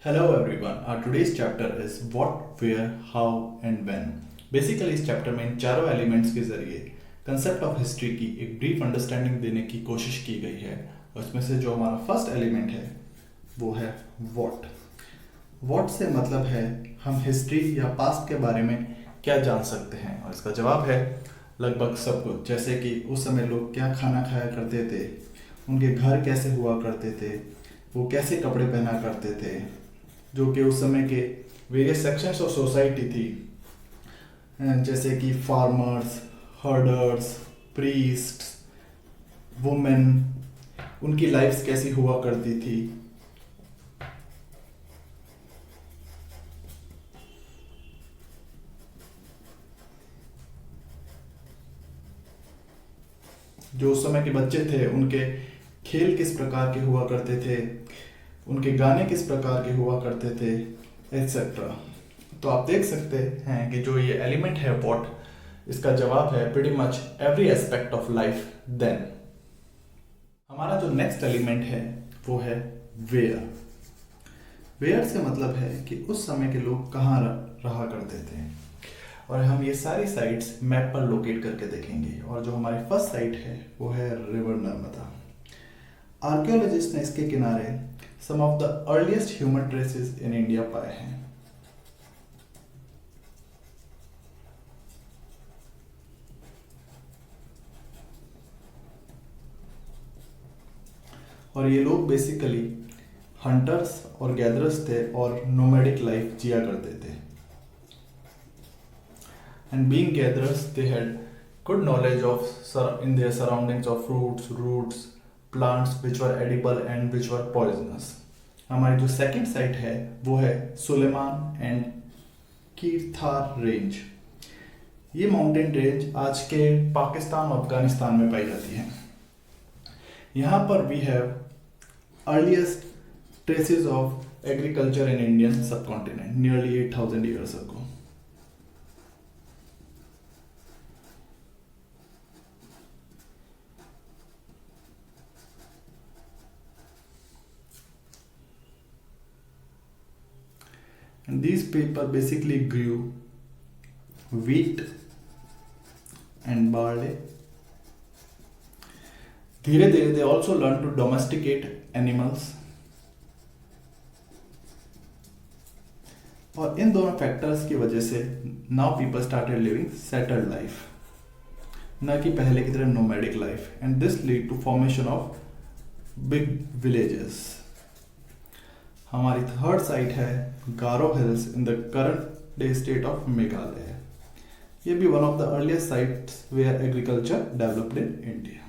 Hello everyone. Our today's chapter is what, where, how and when. Basically इस chapter में इन चारों elements के जरिए कंसेप्ट ऑफ हिस्ट्री की एक ब्रीफ अंडरस्टैंडिंग देने की कोशिश की गई है। और उसमें से जो हमारा फर्स्ट एलिमेंट है वो है व्हाट। व्हाट से मतलब है हम हिस्ट्री या पास्ट के बारे में क्या जान सकते हैं, और इसका जवाब है लगभग सब कुछ। जैसे कि उस समय लोग क्या खाना खाया करते थे, उनके घर कैसे हुआ करते थे, वो कैसे कपड़े पहना करते थे, जो कि उस समय के वेरियस सेक्शंस ऑफ सोसाइटी थी, जैसे कि फार्मर्स, हर्डर्स, प्रीस्ट्स, वुमेन, उनकी लाइफ्स कैसी हुआ करती थी। जो उस समय के बच्चे थे उनके खेल किस प्रकार के हुआ करते थे, उनके गाने किस प्रकार के हुआ करते थे, एट्सेट्रा। तो आप देख सकते हैं कि जो ये एलिमेंट है व्हाट, इसका जवाब है pretty much every aspect of life then. हमारा जो नेक्स्ट एलिमेंट है वो है वेयर। वेयर से मतलब है कि उस समय के लोग कहाँ रहा करते थे, और हम ये सारी साइट्स मैप पर लोकेट करके देखेंगे। और जो हमारी फर्स्ट साइट है वो है रिवर नर्मदा। आर्कियोलॉजिस्ट ने इसके किनारे some of the earliest human traces in India पाए हैं। और ये लोग बेसिकली हंटर्स और गैदरर्स थे और नोमैडिक लाइफ जिया करते थे। And being gatherers they had good knowledge of in their surroundings of fruits, roots, plants which were edible and which were poisonous. हमारी जो सेकंड साइट है वो है सुलेमान एंड कीरथार रेंज। ये माउंटेन रेंज आज के पाकिस्तान और अफगानिस्तान में पाई जाती है। यहाँ पर we have earliest traces of agriculture in Indian subcontinent nearly 8,000 years ago. And these people basically grew wheat and barley. धीरे धीरे they also learned to domesticate animals. और इन दोनों फैक्टर्स की वजह से now people started living settled life, न कि पहले की तरह nomadic life, and this lead to formation of big villages. हमारी थर्ड साइट है Garo hills in the current day state of Meghalaya. ये भी one of the earliest sites where agriculture developed in India.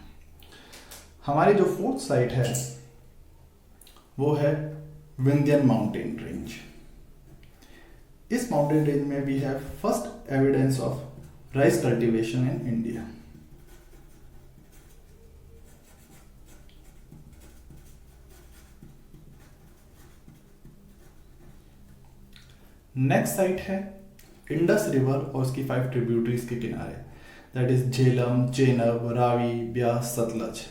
हमारी जो फोर्थ साइट है वो है Vindhyan mountain range. इस माउंटेन रेंज में we have first evidence of rice cultivation in India. Next site है इंडस रिवर और उसकी 5 ट्रिब्यूटरीज के किनारे, दैट इज झेलम, चेनाब, रावी, ब्यास, सतलज।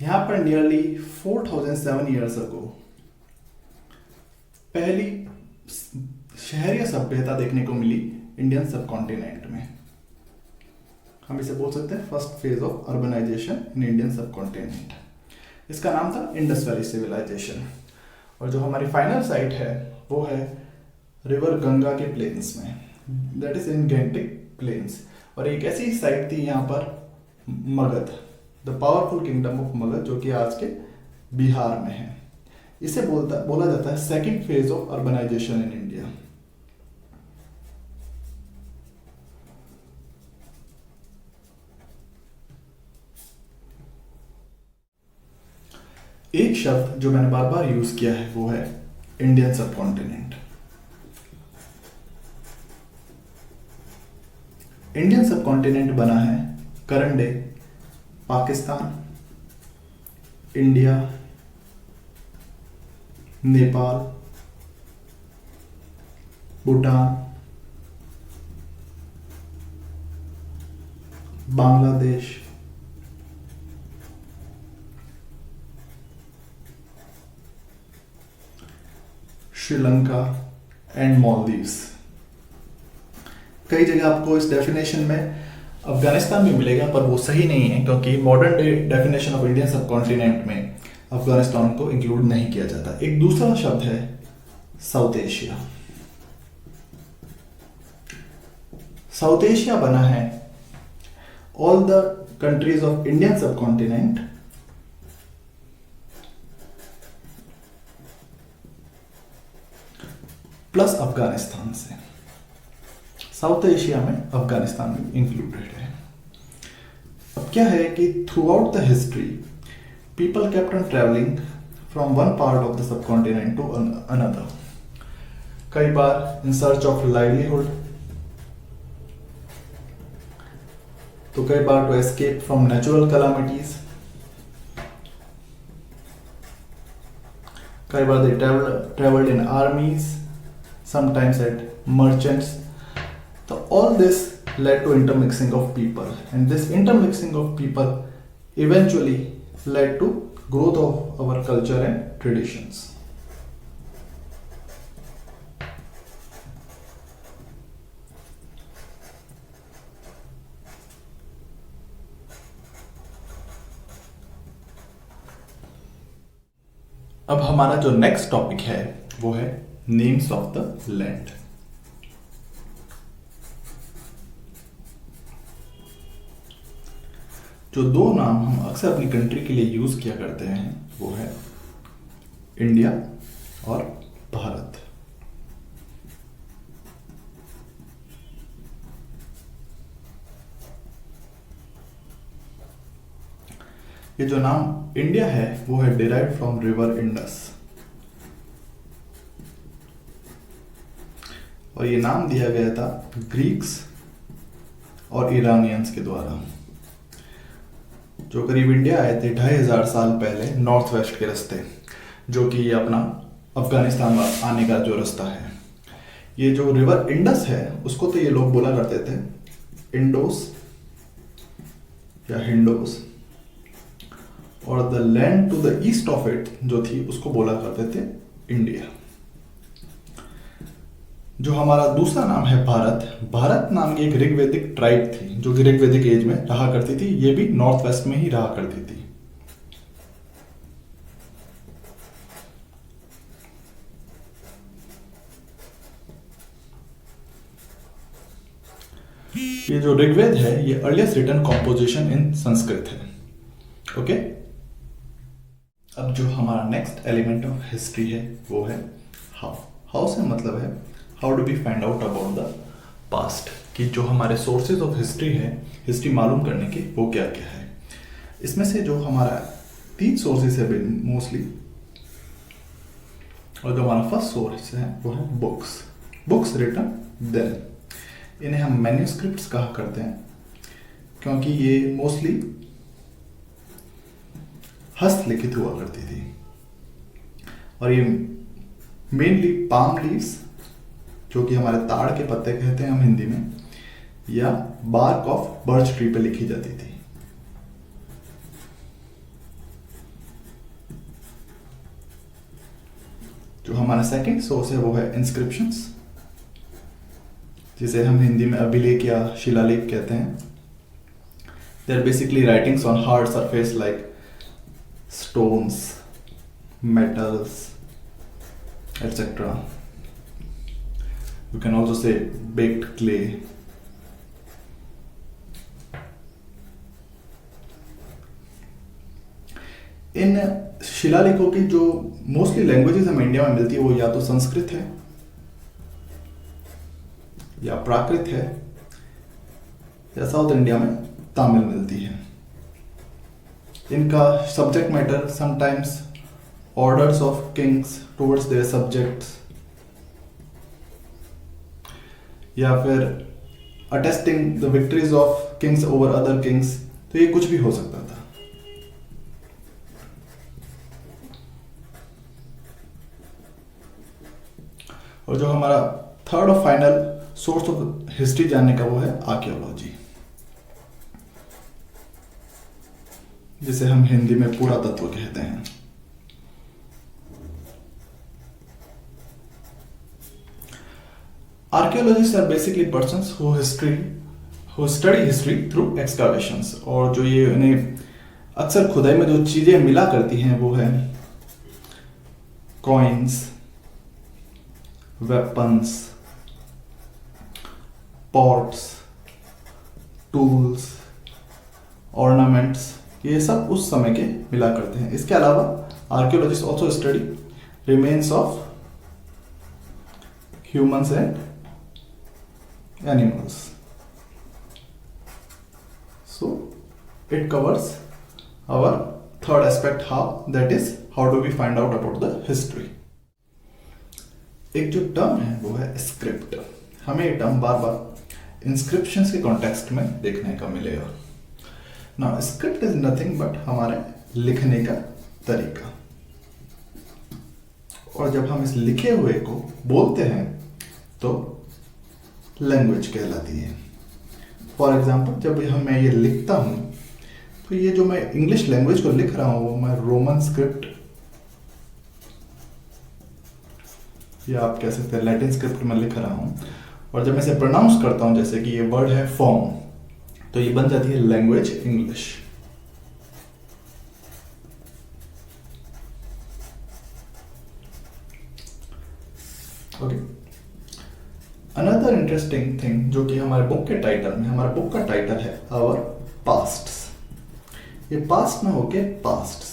यहाँ पर नियरली 4007 ईयर्स अगो पहली शहरीय सभ्यता देखने को मिली इंडियन सबकॉन्टिनेंट में। हम इसे बोल सकते हैं first phase of urbanization in Indian subcontinent. इसका नाम था इंडस वैली सिविलाइजेशन। और जो हमारी फाइनल साइट है वो है रिवर गंगा के प्लेन्स में, that is in Gangetic plains. और एक ऐसी साइट थी यहाँ पर Magadha, the powerful kingdom of Magadha, जो कि आज के बिहार में है। इसे बोला जाता है second phase of urbanization in India. एक शब्द जो मैंने बार बार यूज किया है वो है इंडियन सबकॉन्टिनेंट। इंडियन सबकॉन्टिनेंट बना है current day Pakistan, India, Nepal, Bhutan, Bangladesh, Sri Lanka and Maldives. कई जगह आपको इस डेफिनेशन में अफगानिस्तान भी मिलेगा, पर वो सही नहीं है क्योंकि modern day definition of Indian सब कॉन्टिनेंट में अफगानिस्तान को इंक्लूड नहीं किया जाता। एक दूसरा शब्द है साउथ एशिया। साउथ एशिया बना है all the countries of Indian सब कॉन्टिनेंट प्लस अफगानिस्तान से। साउथ एशिया में अफगानिस्तान भी इंक्लूडेड है। अब क्या है कि throughout the history people kept on travelling from one part of the subcontinent to another, कई बार इन सर्च ऑफ लाइवलीहुड, तो कई बार to escape from natural calamities, कई बार दे traveled in armies, sometimes at merchants. So all this led to intermixing of people, and this intermixing of people eventually led to growth of our culture and traditions. अब हमारा जो next topic है वो है names of the land. जो दो नाम हम अक्सर अपनी कंट्री के लिए यूज किया करते हैं वो है इंडिया और भारत। ये जो नाम इंडिया है वो है डिराइव्ड फ्रॉम रिवर इंडस, और ये नाम दिया गया था ग्रीक्स और ईरानियंस के द्वारा, जो करीब इंडिया आए थे 2500 साल पहले नॉर्थ वेस्ट के रास्ते, जो कि ये अपना अफगानिस्तान आने का जो रास्ता है। ये जो रिवर इंडस है उसको तो ये लोग बोला करते थे इंडोस या हिंडोस, और the land to the east of it जो थी उसको बोला करते थे इंडिया। जो हमारा दूसरा नाम है भारत, भारत नाम की एक ऋग्वैदिक ट्राइब थी जो कि ऋग्वैदिक एज में रहा करती थी। ये भी नॉर्थ वेस्ट में ही रहा करती थी। ये जो ऋग्वेद है ये अर्लिएस्ट रिटन कॉम्पोजिशन इन संस्कृत है। ओके, अब जो हमारा नेक्स्ट एलिमेंट ऑफ हिस्ट्री है वो है हाउ। हाउ से मतलब है how do we find out about the past, कि जो हमारे सोर्सेज ऑफ हिस्ट्री है, हिस्ट्री मालूम करने के वो क्या क्या है। इसमें से जो हमारा 3 सोर्सेज है मोस्टली, और जो हमारा फर्स्ट सोर्स है वो है बुक्स रिटन देन। इन्हें हम मैन्यूस्क्रिप्ट्स कहा करते हैं क्योंकि ये मोस्टली हस्तलिखित हुआ करती थी, और ये मेनली पाम लीव्स, जो कि हमारे ताड़ के पत्ते कहते हैं हम हिंदी में, या बार्क ऑफ बर्च ट्री पे लिखी जाती थी। जो हमारा सेकंड सोर्स है वो है इंस्क्रिप्शंस, जिसे हम हिंदी में अभिलेख या शिलालेख कहते हैं। They are basically writings on hard surface like stones, metals, etc. You can also say baked clay. इन शिलालेखों की जो मोस्टली लैंग्वेजेस हमें इंडिया में मिलती है वो या तो संस्कृत है या प्राकृत है, या साउथ इंडिया में तमिल मिलती है। इनका subject matter sometimes orders of Kings towards their subjects, या फिर attesting the victories of Kings over other Kings, तो ये कुछ भी हो सकता था। और जो हमारा थर्ड और फाइनल सोर्स ऑफ हिस्ट्री जानने का वो है आर्कियोलॉजी, जिसे हम हिंदी में पुरातत्व कहते हैं। Archaeologist are basically persons who study history through excavations, और जो ये इन्हें अक्सर खुदाई में जो चीजें मिला करती हैं वो है coins, weapons, pots, tools, ornaments, ये सब उस समय के मिला करते हैं। इसके अलावा archaeologist also study remains of humans and animals. So it covers our third aspect, how that is how do we find out about the history. एक जो टर्म है वो है स्क्रिप्ट। हमें ये टर्म बार बार इंस्क्रिप्शंस के कॉन्टेक्स्ट में देखने का मिलेगा। ना स्क्रिप्ट इज नथिंग बट हमारे लिखने का तरीका, और जब हम इस लिखे हुए को बोलते हैं तो लैंग्वेज कहलाती है। फॉर एग्जाम्पल, जब मैं ये लिखता हूं तो ये जो मैं इंग्लिश लैंग्वेज को लिख रहा हूं वो मैं रोमन स्क्रिप्ट, या आप कह सकते हैं लैटिन स्क्रिप्ट में लिख रहा हूं, और जब मैं इसे प्रोनाउंस करता हूं, जैसे कि ये वर्ड है फॉर्म, तो ये बन जाती है language English. Okay, another interesting thing जो कि हमारे बुक के टाइटल में, हमारे बुक का टाइटल है आवर पास्ट्स। ये पास्ट में होके पास्ट्स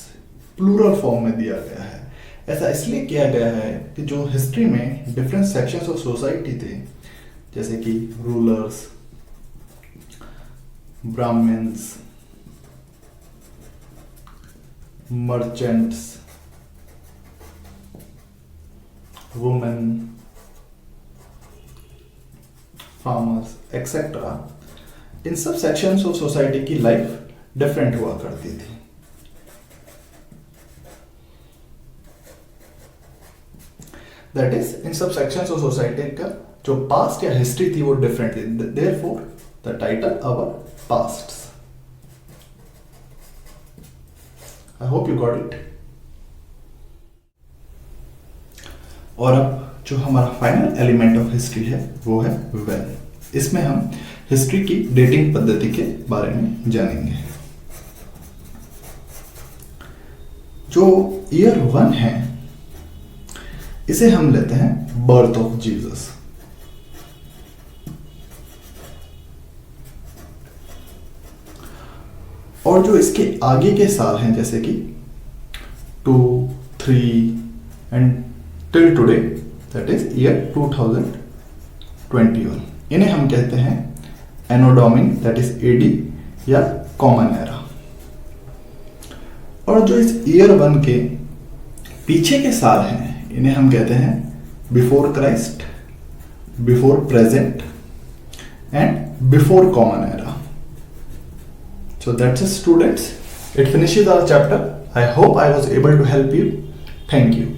प्लूरल फॉर्म में दिया गया है। ऐसा इसलिए किया गया है कि जो हिस्ट्री में डिफरेंट सेक्शंस ऑफ सोसाइटी थे, जैसे कि rulers, Brahmans, merchants, women, farmers etcetera, इन सब सेक्शंस ऑफ सोसाइटी की लाइफ डिफरेंट हुआ करती थी। दैट इज, इन सब सेक्शंस ऑफ सोसाइटी का जो पास्ट या हिस्ट्री थी वो डिफरेंट थी। Therefore the title our pasts. I hope you got it. और अब जो हमारा फाइनल एलिमेंट ऑफ हिस्ट्री है वो है व्हेन। इसमें हम हिस्ट्री की डेटिंग पद्धति के बारे में जानेंगे। जो ईयर 1 है इसे हम लेते हैं बर्थ ऑफ जीसस। और जो इसके आगे के साल हैं, जैसे कि 2, 3 and till today, that is year 2021, इन्हें हम कहते हैं एनो डोमिनी, दैट इज एडी या कॉमन एरा। और जो इस ईयर 1 के पीछे के साल हैं इन्हें हम कहते हैं before Christ, before present and before common era. So that's it, students. It finishes our chapter. I hope I was able to help you. Thank you.